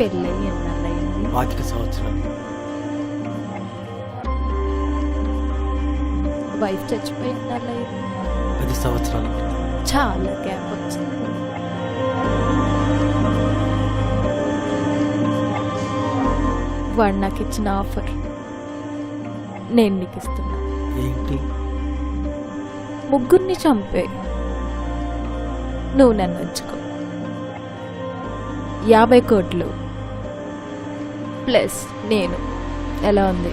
పెళ్ళయి ఎన్నాళ్ళయింది? 25 సంవత్సరాలు. వైఫ్ చచ్చిపోయి ఎన్నాళ్ళయింది? 10 సంవత్సరాలు. చాలా గ్యాప్ వచ్చింది. వాడు నాకు ఇచ్చిన ఆఫర్ నేను నీకు ఇస్తున్నా. ఏంటి? ముగ్గురిని చంపే నువ్వు నన్ను ఉంచుకో. 50 కోట్లు ప్లస్ నేను. ఎలా ఉంది?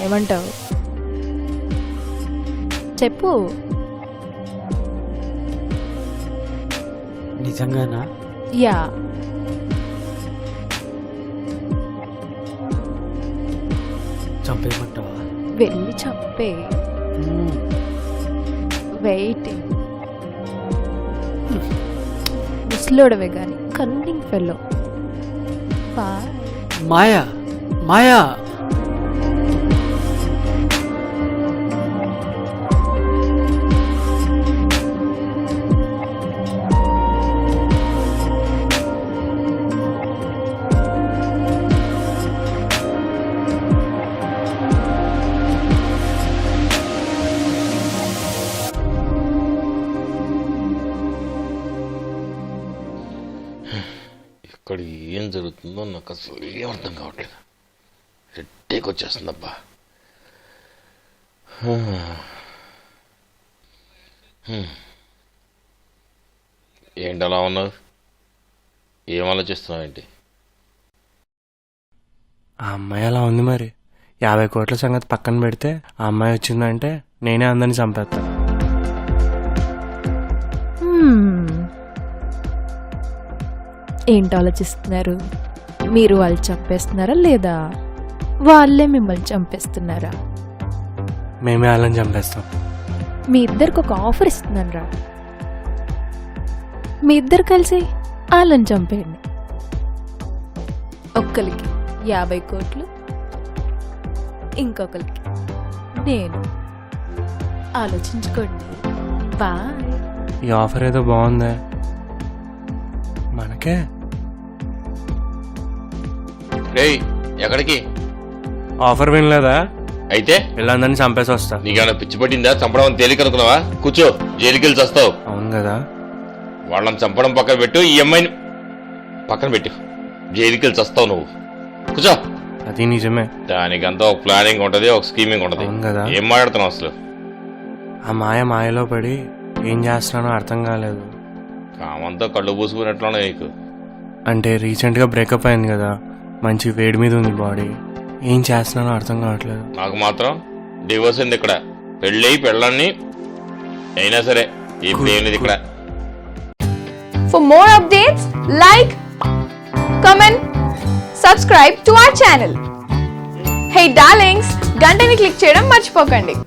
ఏమంటావు చెప్పు. నిజంగానా? యా. చంపేయమంటావా? వెళ్ళి చంపే. వెయిటింగ్. ముసలోడవే గాని కన్నింగ్ ఫెల్లో. బాయ్. మాయా, మాయా. ఇక్కడ ఏం జరుగుతుందో నాకు అసలు ఏం అర్థం కావట్లేదు. రెడ్డేకి వచ్చేస్తుందబ్బా. ఏంటి అలా ఉన్నావు? ఏం ఆలోచిస్తున్నావు ఏంటి? ఆ అమ్మాయి అలా ఉంది మరి. 50 కోట్ల సంగతి పక్కన పెడితే ఆ అమ్మాయి వచ్చిందంటే నేనే అందరిని చంపేస్తా. ఏంటి ఆలోచిస్తున్నారు? మీరు వాళ్ళు చంపేస్తున్నారా లేదా వాళ్ళే మిమ్మల్ని చంపేస్తున్నారా? మేమే వాళ్ళని చంపేస్తాం. మీ ఇద్దరికి ఒక ఆఫర్ ఇస్తున్నాను రా. మీ ఇద్దరు కలిసి వాళ్ళని చంపేయండి. ఒక్కరికి 50 కోట్లు, ఇంకొకరికి నేను. ఆలోచించుకోండి. బాయ్. ఈ ఆఫర్ ఏదో బాగుందే. మనకే. రేయ్, ఎక్కడికి? ఆఫర్ వినలేదా? అయితే వీళ్ళందరినీ చంపేసి వస్తా. నీకేమైనా పిచ్చి పట్టిందా? చంపడం తేలిక అనుకున్నావా? కూర్చో, జైలుకి వెళ్ళి వస్తావు. అవును కదా. వాళ్ళని చంపడం పక్కన పెట్టు, ఈ అమ్మాయిని పక్కన పెట్టు. జైలుకి వెళ్ళి వస్తావు నువ్వు. కూర్చో. అది నిజమే. దానికంతా ఒక ప్లానింగ్ ఉంటది, ఒక స్కీమింగ్ ఉంటది. అవును కదా. ఏం మాట్లాడుతున్నావు అసలు? ఆ మాయలో పడి ఏం చేస్తున్నానో అర్థం కాలేదు. కామంతో కళ్ళు పూసుకున్నట్లున్నా నీకు. అంటే రీసెంట్గా బ్రేకప్ అయింది కదా, మంచి వేడి మీద ఉంది బాడీ. ఏం చేస్తున్నానో అర్థం కావట్లేదు. నాకు మాత్రం డివోర్స్ ఉంది ఇక్కడ. పెళ్ళాన్ని అయినా సరే ఇప్పుడు ఏం లేదు ఇక్కడ. For more updates, like, comment, subscribe to our channel. Hey darlings, గంటని click చేయడం మర్చిపోకండి.